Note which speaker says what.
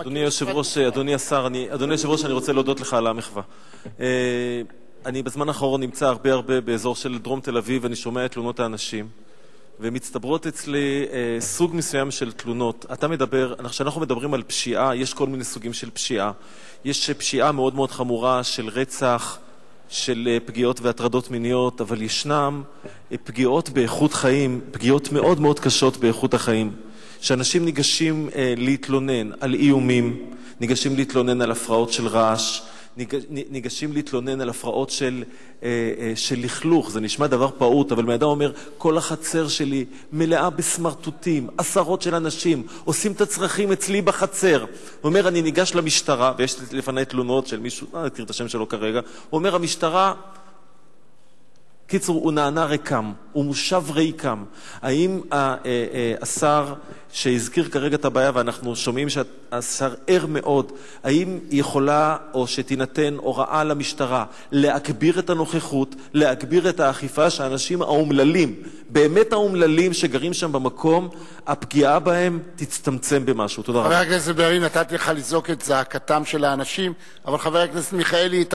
Speaker 1: אדוני היושב-ראש, אדוני השר, אני רוצה להודות לך על המחווה. אני בזמן האחרון נמצא הרבה באזור של דרום תל אביב, ואני שומע את תלונות האנשים, ומצטברות אצלי סוג מסוים של תלונות. כשאנחנו מדברים על פשיעה, יש כל מיני סוגים של פשיעה. יש פשיעה מאוד מאוד חמורה של רצח, של פגיעות והטרדות מיניות, אבל ישנם פגיעות באיכות חיים, פגיעות מאוד מאוד קשות באיכות החיים. שאנשים ניגשים להתלונן על איומים, ניגשים להתלונן על הפרעות של רעש, ניגשים להתלונן על הפרעות של לכלוך. זה נשמע דבר פעוט, אבל מאדם אומר, כל החצר שלי מלאה בסמרטוטים, עשרות של אנשים עושים את הצרכים אצלי בחצר. הוא אומר, אני ניגש למשטרה, ויש לפני תלונות של מישהו, נקריא את השם שלו כרגע, הוא אומר, המשטרה, קיצור, הוא נענה ריקם, הוא מושב ריקם. האם השר שהזכיר כרגע את הבעיה, ואנחנו שומעים שהשר ער מאוד, האם יכולה או שתינתן הוראה למשטרה להגביר את הנוכחות, להגביר את האכיפה, שהאנשים האומללים, באמת האומללים שגרים שם במקום, הפגיעה בהם תצטמצם במשהו? תודה רבה.
Speaker 2: חבר הכנסת בן-ארי, נתתי לך לזעוק את זעקתם של האנשים, אבל חבר הכנסת מיכאלי,